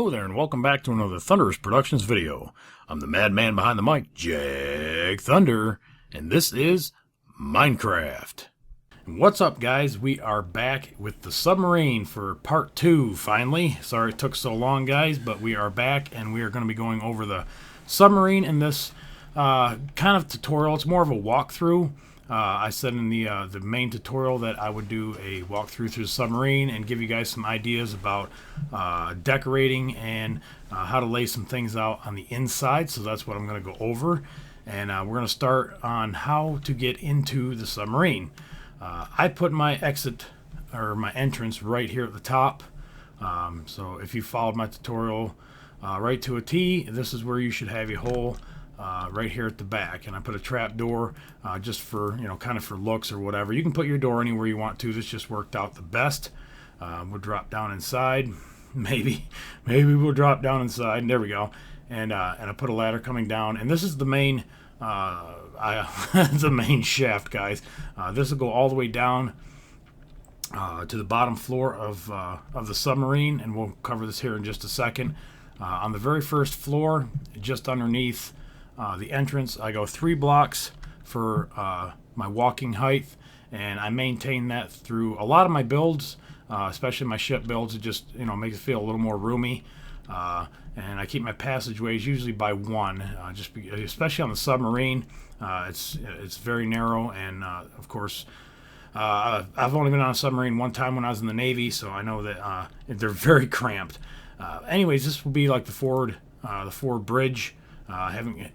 Hello there, and welcome back to another Thunderous Productions video. I'm the madman behind the mic, Jack Thunder, and this is Minecraft. And what's up, guys? We are back with the Submarine for part 2, finally. Sorry it took so long, guys, but we are back, and we are going to be going over the Submarine in this kind of tutorial. It's more of a walkthrough. I said in the main tutorial that I would do a walkthrough through the submarine and give you guys some ideas about decorating and how to lay some things out on the inside. So that's what I'm going to go over. And we're going to start on how to get into the submarine. I put my exit or my entrance right here at the top. So if you followed my tutorial right to a T, this is where you should have your hole. Right here at the back, and I put a trap door just for, you know, kind of for looks or whatever. You can put your door anywhere you want to. This just worked out the best. We'll drop down inside. Maybe we'll drop down inside. There we go. And I put a ladder coming down, and this is the main the main shaft, guys. This will go all the way down to the bottom floor of the submarine, and we'll cover this here in just a second. On the very first floor, just underneath the entrance, I go 3 blocks for my walking height, and I maintain that through a lot of my builds, especially my ship builds. It just, you know, makes it feel a little more roomy, and I keep my passageways usually by 1, especially on the submarine. It's very narrow, and of course I've only been on a submarine one time when I was in the Navy, so I know that they're very cramped. Anyways, this will be like the forward bridge. I haven't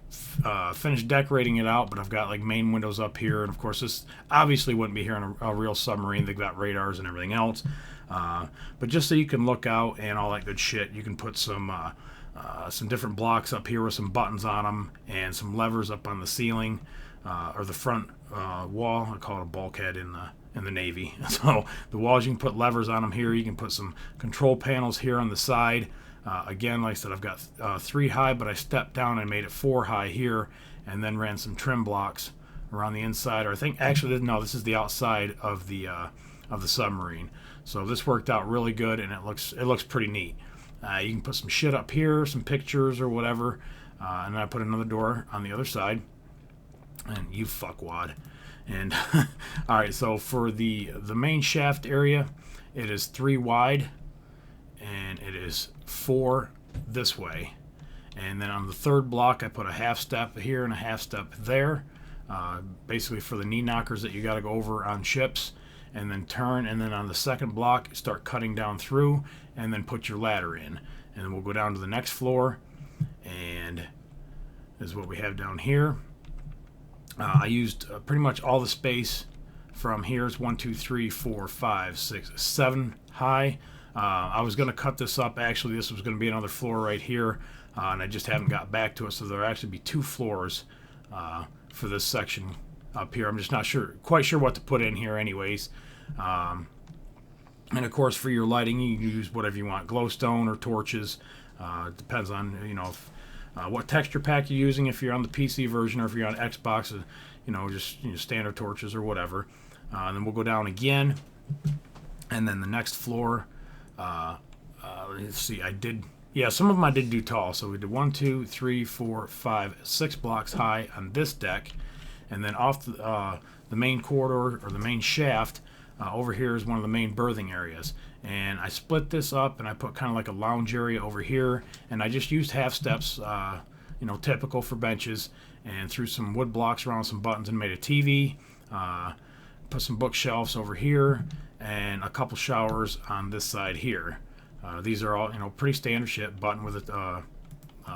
finished decorating it out, but I've got like main windows up here, and of course this obviously wouldn't be here on a real submarine. They've got radars and everything else, but just so you can look out and all that good shit, you can put some different blocks up here with some buttons on them and some levers up on the ceiling or the front wall. I call it a bulkhead in the Navy. So the walls, you can put levers on them here. You can put some control panels here on the side. Again, like I said, I've got 3 high, but I stepped down and made it 4 high here, and then ran some trim blocks around the inside. Or I think actually, no, this is the outside of the submarine. So this worked out really good, and it looks pretty neat. You can put some shit up here, some pictures or whatever, and then I put another door on the other side. And you fuckwad. And all right, so for the main shaft area, it is 3 wide. And it is 4 this way, and then on the 3rd block I put a half step here and a half step there, basically for the knee knockers that you got to go over on ships, and then turn, and then on the 2nd block start cutting down through, and then put your ladder in, and then we'll go down to the next floor, and this is what we have down here. I used pretty much all the space from here. It's 1, 2, 3, 4, 5, 6, 7 high. I was going to cut this up. Actually, this was going to be another floor right here, and I just haven't got back to it. So there'll actually be 2 floors for this section up here. I'm just not quite sure what to put in here anyways. And of course, for your lighting, you can use whatever you want, glowstone or torches. Depends on, you know, what texture pack you're using. If you're on the PC version, or if you're on Xbox, you know, just standard torches or whatever. And then we'll go down again, and then the next floor. Let's see, some of them I did do tall. So we did 1, 2, 3, 4, 5, 6 blocks high on this deck, and then off the main corridor or the main shaft over here is one of the main berthing areas. And I split this up, and I put kind of like a lounge area over here, and I just used half steps, you know, typical for benches, and threw some wood blocks around some buttons and made a TV. Put some bookshelves over here, and a couple showers on this side here. These are all, you know, pretty standard shit. Button with a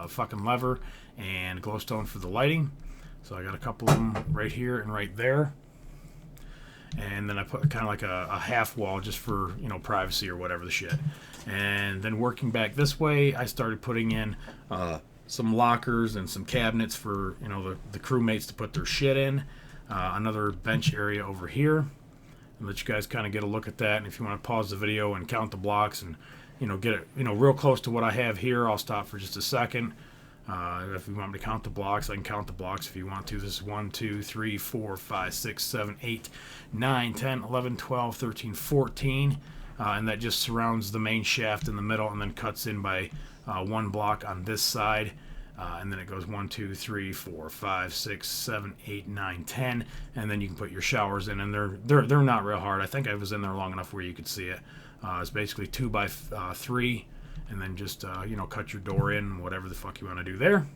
fucking lever and glowstone for the lighting. So I got a couple of them right here and right there. And then I put kind of like a half wall just for, you know, privacy or whatever the shit. And then working back this way, I started putting in some lockers and some cabinets for, you know, the crewmates to put their shit in. Another bench area over here. And let you guys kind of get a look at that. And if you want to pause the video and count the blocks and, you know, get it, you know, real close to what I have here, I'll stop for just a second. If you want me to count the blocks, I can count the blocks if you want to. This is 1, 2, 3, 4, 5, 6, 7, 8, 9, 10, 11, 12, 13, 14. and that just surrounds the main shaft in the middle and then cuts in by one block on this side. And then it goes 1, 2, 3, 4, 5, 6, 7, 8, 9, 10, and then you can put your showers in, and they're not real hard. I think I was in there long enough where you could see it. It's basically 2 by 3, and then just cut your door in, whatever the fuck you want to do there.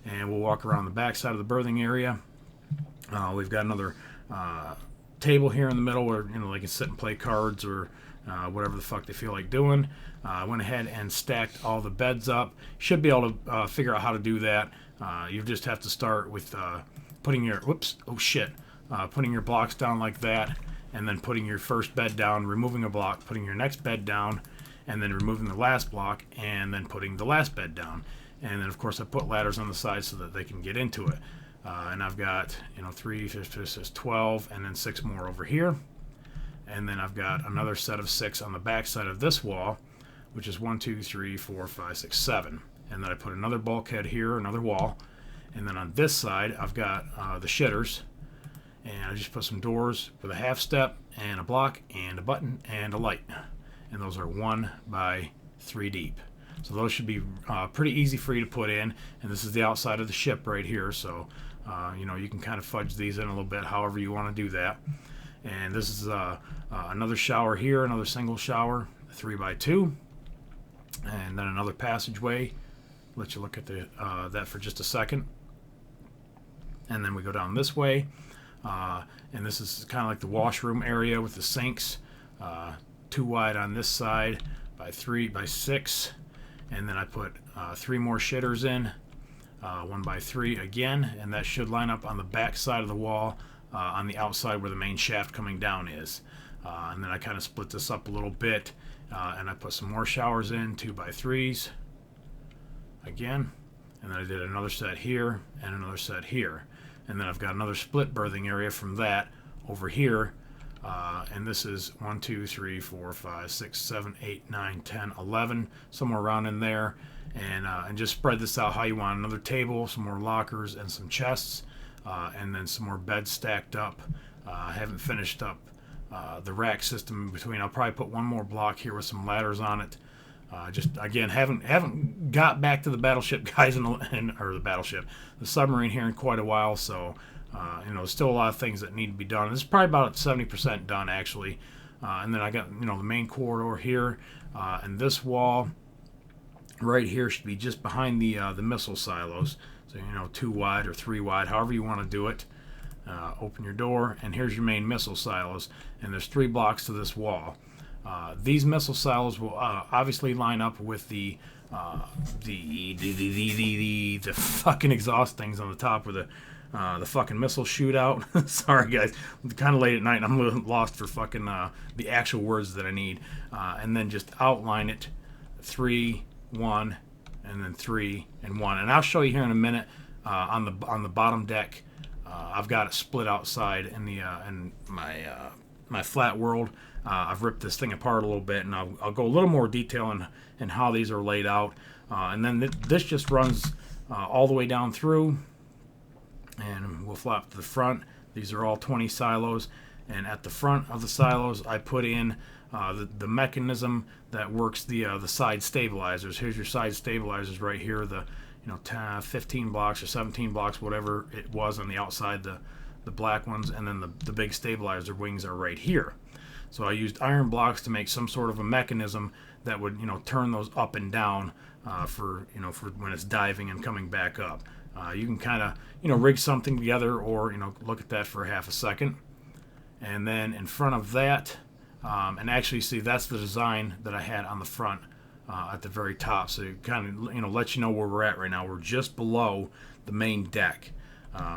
And we'll walk around the back side of the berthing area. We've got another table here in the middle where they can sit and play cards or whatever the fuck they feel like doing. I went ahead and stacked all the beds up. Should be able to figure out how to do that. You just have to start with putting your putting your blocks down like that, and then putting your first bed down, removing a block, putting your next bed down, and then removing the last block, and then putting the last bed down. And then of course I put ladders on the side so that they can get into it. And I've got 3, 12, and then 6 more over here. And then I've got another set of 6 on the back side of this wall, which is 1, 2, 3, 4, 5, 6, 7. And then I put another bulkhead here, another wall. And then on this side, I've got the shitters. And I just put some doors with a half step and a block and a button and a light. And those are 1 by 3 deep. So those should be pretty easy for you to put in. And this is the outside of the ship right here. So, you can kind of fudge these in a little bit, however you want to do that. And this is another shower here, another single shower, 3 by 2. And then another passageway. Let you look at that for just a second. And then we go down this way. And this is kind of like the washroom area with the sinks. 2 wide on this side by 3 by 6. And then I put 3 more shitters in. 1 by 3 again. And that should line up on the back side of the wall on the outside where the main shaft coming down is. And then I kind of split this up a little bit. And I put some more showers in, 2 by 3s again. And then I did another set here and another set here. And then I've got another split berthing area from that over here. And this is 1, 2, 3, 4, 5, 6, 7, 8, 9, 10, 11, somewhere around in there. And just spread this out how you want. Another table, some more lockers, and some chests. And then some more beds stacked up. I haven't finished up the rack system in between. I'll probably put 1 more block here with some ladders on it. Just again, haven't got back to the Battleship guys or the Battleship, the submarine here in quite a while. So there's still a lot of things that need to be done. This is probably about 70% done actually. And then I got the main corridor here, and this wall right here should be just behind the missile silos. So 2 wide or 3 wide, however you want to do it. Open your door, and here's your main missile silos. And there's 3 blocks to this wall. These missile silos will obviously line up with the fucking exhaust things on the top where the fucking missiles shoot out. Sorry guys, it's kind of late at night and I'm a little lost for fucking the actual words that I need. And then just outline it 3, 1, and then 3 and 1. And I'll show you here in a minute on the bottom deck. I've got it split outside in the in my flat world. I've ripped this thing apart a little bit, and I'll go a little more detail in how these are laid out. And then this just runs all the way down through, and we'll flop to the front. These are all 20 silos, and at the front of the silos, I put in the mechanism that works the side stabilizers. Here's your side stabilizers right here. The 15 blocks or 17 blocks, whatever it was on the outside, the black ones, and then the big stabilizer wings are right here. So I used iron blocks to make some sort of a mechanism that would turn those up and down for when it's diving and coming back up. You can kind of rig something together, or look at that for half a second, and then in front of that, and actually see that's the design that I had on the front at the very top. So it kind of let you know where we're at right now. We're just below the main deck.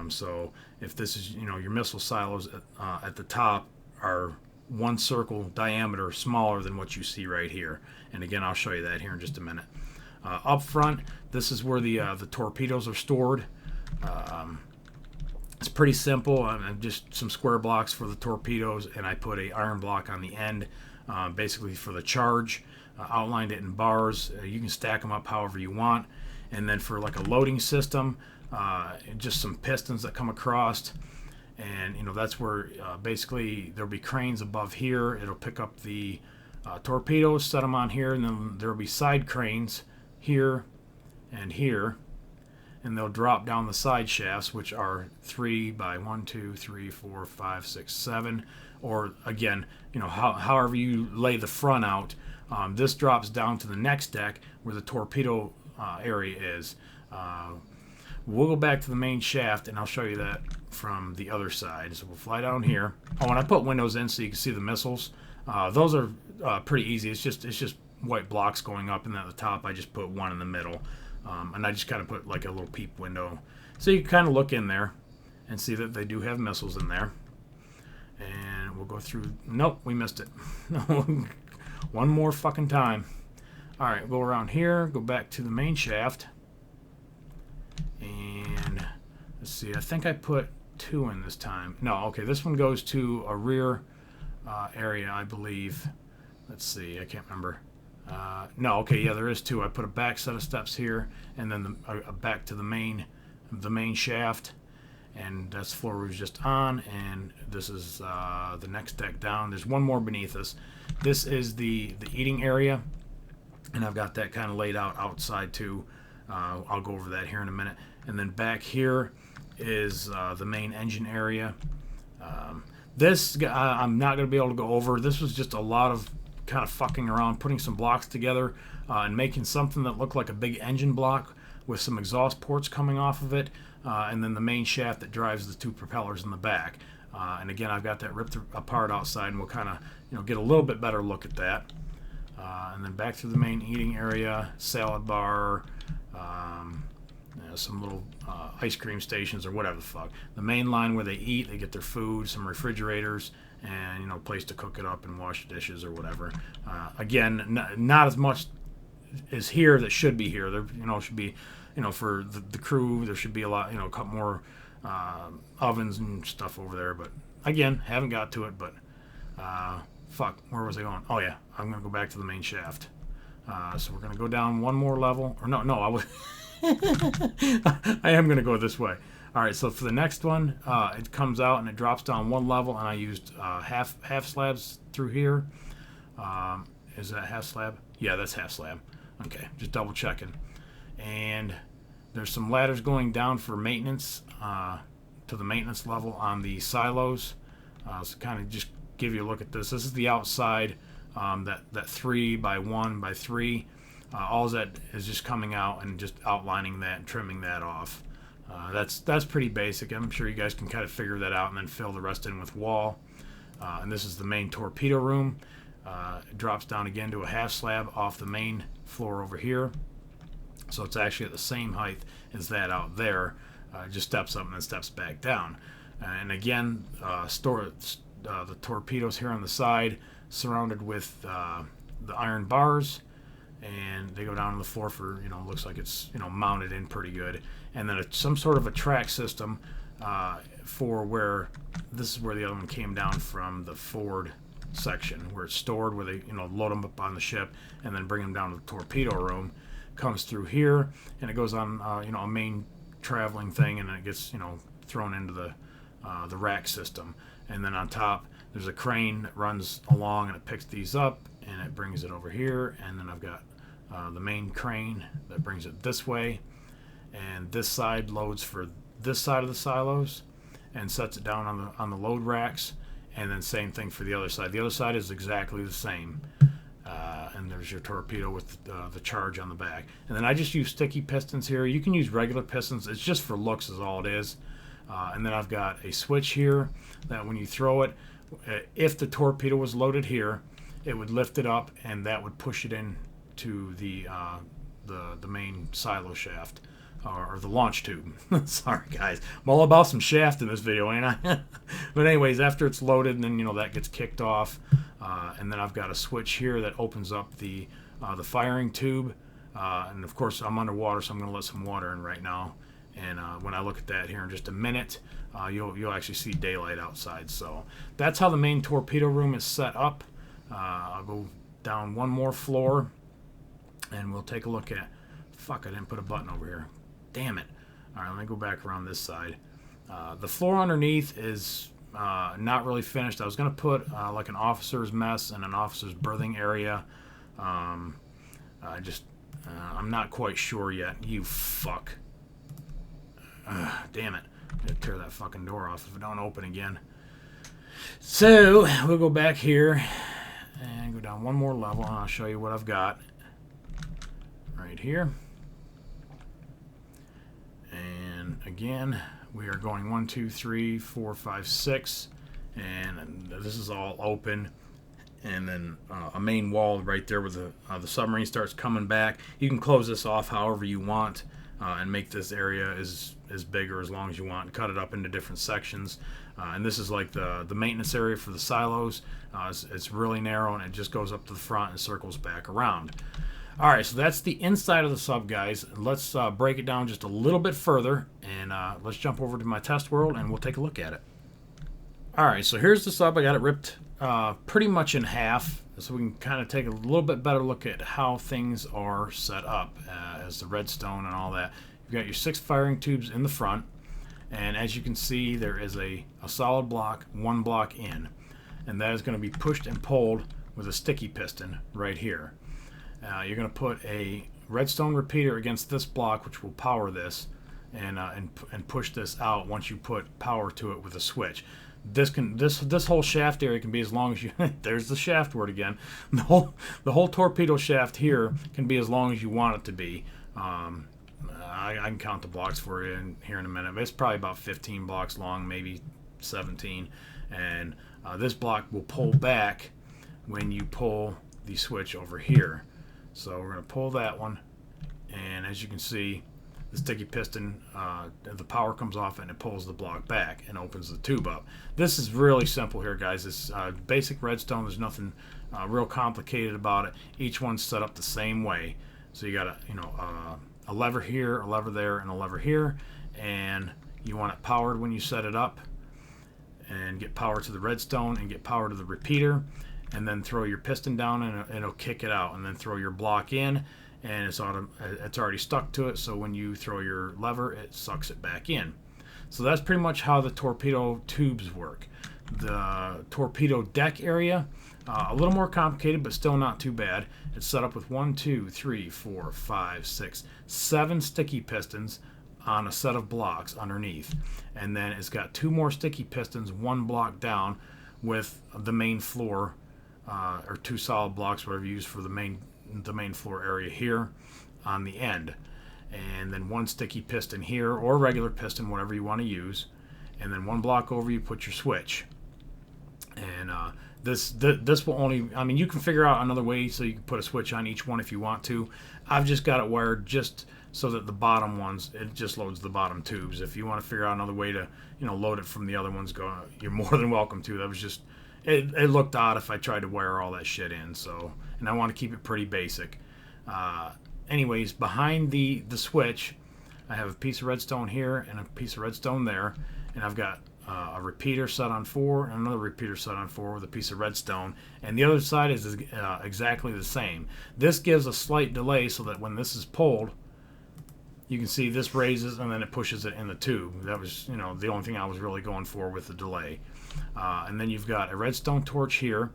So if this is your missile silos at the top are 1 circle diameter smaller than what you see right here. And again, I'll show you that here in just a minute. Up front, this is where the torpedoes are stored. It's pretty simple. I'm just some square blocks for the torpedoes, and I put a iron block on the end, basically for the charge. Outlined it in bars. You can stack them up however you want. And then for like a loading system, just some pistons that come across. And that's where basically there'll be cranes above here. It'll pick up the torpedoes, set them on here, and then there will be side cranes here and here, and they'll drop down the side shafts, which are 3 by 1, 2, 3, 4, 5, 6, 7, or again, however you lay the front out. This drops down to the next deck where the torpedo area is. We'll go back to the main shaft, and I'll show you that from the other side. So we'll fly down here. Oh, and I put windows in so you can see the missiles. Those are pretty easy. It's just white blocks going up, and at the top I just put one in the middle. And I just kind of put like a little peep window. So you can kind of look in there and see that they do have missiles in there. And we'll go through. Nope, we missed it. One more fucking time. Alright, go around here, go back to the main shaft. And let's see, I think I put 2 in this time. No, okay, this one goes to a rear area, I believe. Let's see, I can't remember. No, okay, yeah, there is 2. I put a back set of steps here, and then back to the main shaft, and that's the floor we was just on. And this is the next deck down. There's one more beneath us. This is the eating area, and I've got that kind of laid out outside too. I'll go over that here in a minute. And then back here is the main engine area. This I'm not going to be able to go over. This was just a lot of kind of fucking around, putting some blocks together and making something that looked like a big engine block with some exhaust ports coming off of it, and then the main shaft that drives the 2 propellers in the back. And again, I've got that ripped apart outside, and we'll kind of get a little bit better look at that. And then back to the main eating area, salad bar, some little ice cream stations or whatever the fuck. The main line where they eat, they get their food, some refrigerators, and a place to cook it up and wash the dishes or whatever. Again, not as much as here that should be here. There, should be, for the crew, there should be a lot, a couple more ovens and stuff over there. But again, haven't got to it. But fuck, where was I going? Oh yeah, I'm gonna go back to the main shaft. So we're gonna go down one more level. Or no, I was. I am gonna go this way. All right, so for the next one, it comes out and it drops down one level, and I used half slabs through here. Is that half slab? Yeah, that's half slab. Okay, just double checking. And there's some ladders going down for maintenance to the maintenance level on the silos. So kind of just give you a look at this. This is the outside, that 3 by 1 by 3. All that is just coming out and just outlining that and trimming that off. That's pretty basic. I'm sure you guys can kind of figure that out and then fill the rest in with wall. And this is the main torpedo room. It drops down again to a half slab off the main floor over here. So it's actually at the same height as that out there. Just steps up and then steps back down. And again, the torpedoes here on the side, surrounded with the iron bars. And they go down to the floor for, looks like it's, mounted in pretty good. And then some sort of a track system for where, this is where the other one came down from the forward section, where it's stored, where they, load them up on the ship and then bring them down to the torpedo room. Comes through here, and it goes on, a main traveling thing, and then it gets, thrown into the rack system. And then on top, there's a crane that runs along, and it picks these up, and it brings it over here. And then I've got the main crane that brings it this way, and this side loads for this side of the silos and sets it down on the load racks. And then same thing for the other side. The other side is exactly the same. And there's your torpedo with the charge on the back. And then I just use sticky pistons here. You can use regular pistons. It's just for looks is all it is. And then I've got a switch here that when you throw it, if the torpedo was loaded here, it would lift it up, and that would push it in to the main silo shaft, or the launch tube. Sorry guys, I'm all about some shaft in this video, ain't I? But anyways, after it's loaded, then that gets kicked off, and then I've got a switch here that opens up the firing tube, and of course I'm underwater, so I'm going to let some water in right now. And when I look at that here in just a minute, you'll actually see daylight outside. So that's how the main torpedo room is set up. I'll go down one more floor, and we'll take a look at. Fuck, I didn't put a button over here. Damn it. All right, let me go back around this side. The floor underneath is not really finished. I was going to put like an officer's mess and an officer's berthing area. I'm not quite sure yet. You fuck. Damn it. I'm going to tear that fucking door off if it don't open again. So, we'll go back here and go down one more level, and I'll show you what I've got right here. And again, we are going 1, 2, 3, 4, 5, 6, and this is all open. And then a main wall right there where the submarine starts coming back. You can close this off however you want and make this area as big or as long as you want and cut it up into different sections. And this is like the maintenance area for the silos. It's really narrow and it just goes up to the front and circles back around. Alright, so that's the inside of the sub, guys. Let's break it down just a little bit further, and let's jump over to my test world and we'll take a look at it. Alright, so here's the sub. I got it ripped pretty much in half, so we can kind of take a little bit better look at how things are set up as the redstone and all that. You've got your 6 firing tubes in the front, and as you can see, there is a solid block, 1 block in, and that is going to be pushed and pulled with a sticky piston right here. You're going to put a redstone repeater against this block, which will power this, and push this out once you put power to it with a switch. This whole shaft area can be as long as you. There's the shaft word again. The whole torpedo shaft here can be as long as you want it to be. I can count the blocks for you here in a minute. But it's probably about 15 blocks long, maybe 17. And this block will pull back when you pull the switch over here. So we're going to pull that one, and as you can see, the sticky piston, the power comes off and it pulls the block back and opens the tube up. This is really simple here, guys. It's basic redstone. There's nothing real complicated about it. Each one's set up the same way. So you got a lever here, a lever there, and a lever here, and you want it powered when you set it up, and get power to the redstone and get power to the repeater, and then throw your piston down and it'll kick it out, and then throw your block in, and it's already stuck to it, so when you throw your lever, it sucks it back in. So that's pretty much how the torpedo tubes work. The torpedo deck area, a little more complicated, but still not too bad. It's set up with 1, 2, 3, 4, 5, 6, 7 sticky pistons on a set of blocks underneath, and then it's got 2 more sticky pistons 1 block down with the main floor, or 2 solid blocks, whatever you use for the main floor area here on the end, and then 1 sticky piston here, or regular piston, whatever you want to use, and then 1 block over you put your switch. And this will only, I mean, you can figure out another way so you can put a switch on each one if you want to. I've just got it wired just so that the bottom ones, it just loads the bottom tubes. If you want to figure out another way to, load it from the other ones, you're more than welcome to. That was just, it looked odd if I tried to wire all that shit in. So, and I want to keep it pretty basic. Anyways, behind the switch, I have a piece of redstone here and a piece of redstone there, and I've got a repeater set on 4 and another repeater set on 4 with a piece of redstone, and the other side is exactly the same. This gives a slight delay so that when this is pulled, you can see this raises and then it pushes it in the tube. That was, the only thing I was really going for with the delay. And then you've got a redstone torch here,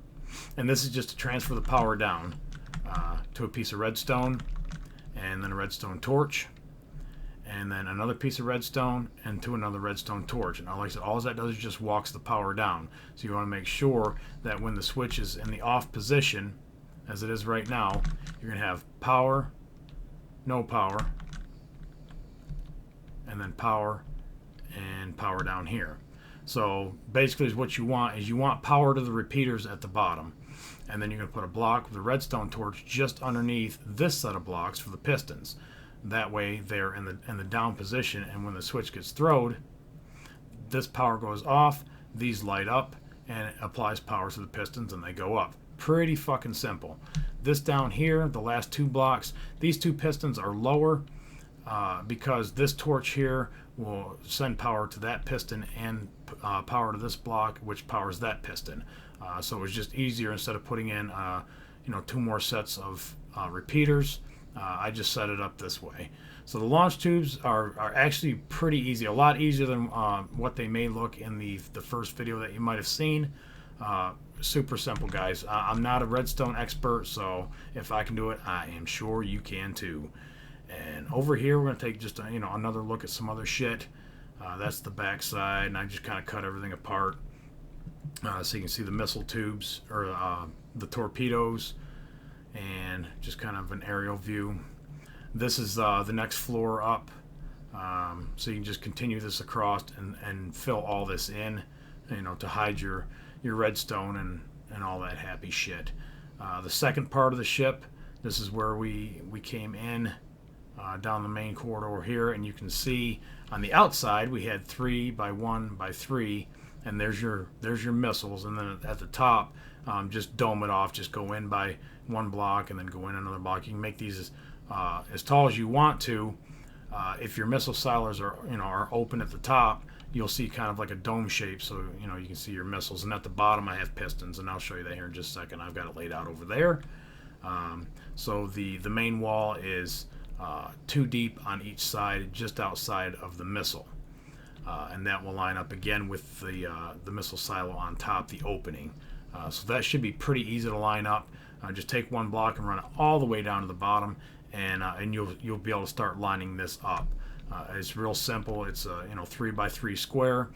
and this is just to transfer the power down to a piece of redstone, and then a redstone torch, and then another piece of redstone, and to another redstone torch. And like I said, all that does is just walks the power down. So you want to make sure that when the switch is in the off position, as it is right now, you're going to have power, no power, and then power, and power down here. So basically what you want is you want power to the repeaters at the bottom. And then you're going to put a block with a redstone torch just underneath this set of blocks for the pistons. That way they're in the down position, and when the switch gets thrown, this power goes off, these light up, and it applies power to the pistons and they go up. Pretty fucking simple. This down here, the last 2 blocks, these 2 pistons are lower because this torch here will send power to that piston and power to this block, which powers that piston. So it was just easier, instead of putting in 2 more sets of repeaters, I just set it up this way. So the launch tubes are actually pretty easy, a lot easier than what they may look in the first video that you might have seen. Super simple, guys. I'm not a redstone expert, so if I can do it, I am sure you can too. And over here, we're going to take just another look at some other shit. That's the back side, and I just kind of cut everything apart. So you can see the missile tubes, or the torpedoes, and just kind of an aerial view. This is the next floor up, so you can just continue this across and fill all this in, to hide your redstone and all that happy shit. The second part of the ship, this is where we came in down the main corridor here, and you can see on the outside we had 3 by 1 by 3, and there's your missiles, and then at the top, just dome it off, just go in by 1 block and then go in another block. You can make these as tall as you want to. If your missile silos are open at the top, you'll see kind of like a dome shape, so you can see your missiles. And at the bottom I have pistons, and I'll show you that here in just a second. I've got it laid out over there. So the main wall is 2 deep on each side, just outside of the missile, and that will line up again with the missile silo on top, the opening. So that should be pretty easy to line up. Just take 1 block and run it all the way down to the bottom, and you'll be able to start lining this up. It's real simple. It's 3 by 3 square.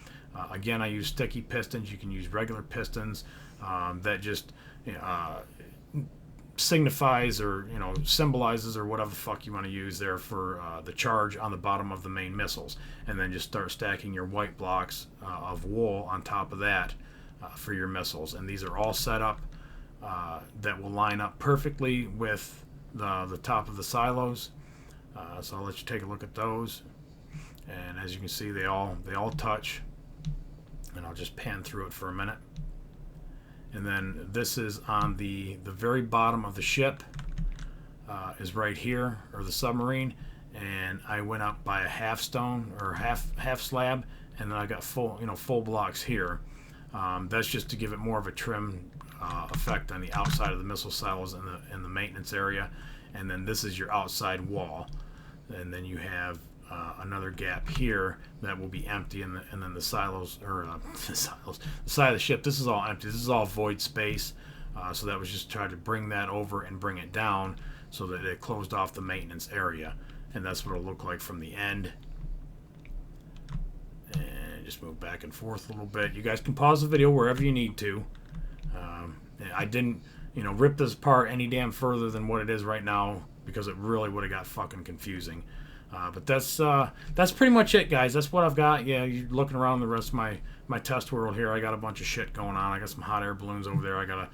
Again, I use sticky pistons. You can use regular pistons. That just signifies or symbolizes or whatever the fuck you want to use there for the charge on the bottom of the main missiles, and then just start stacking your white blocks of wool on top of that for your missiles. And these are all set up that will line up perfectly with the top of the silos. So I'll let you take a look at those, and as you can see, they all touch, and I'll just pan through it for a minute. And then this is on the very bottom of the ship, is right here, or the submarine, and I went up by a half stone or half slab, and then I got full blocks here. That's just to give it more of a trim effect on the outside of the missile silos in the maintenance area. And then this is your outside wall, and then you have another gap here that will be empty, and then the silos, or the side of the ship, this is all empty. This is all void space. So that was just trying to bring that over and bring it down so that it closed off the maintenance area, and that's what it'll look like from the end. And just move back and forth a little bit. You guys can pause the video wherever you need to. I didn't rip this apart any damn further than what it is right now, because it really would have got fucking confusing. But that's pretty much it, guys. That's what I've got. Yeah, you're looking around the rest of my test world here. I got a bunch of shit going on. I got some hot air balloons over there. I got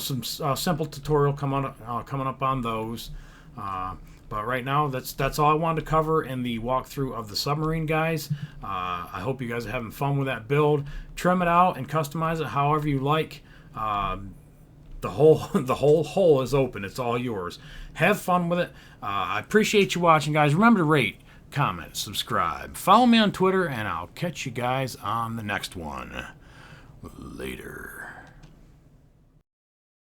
some simple tutorial coming up on those. But right now, that's all I wanted to cover in the walkthrough of the submarine, guys. I hope you guys are having fun with that build. Trim it out and customize it however you like. The whole hole is open. It's all yours. Have fun with it. I appreciate you watching, guys. Remember to rate, comment, subscribe. Follow me on Twitter, and I'll catch you guys on the next one. Later.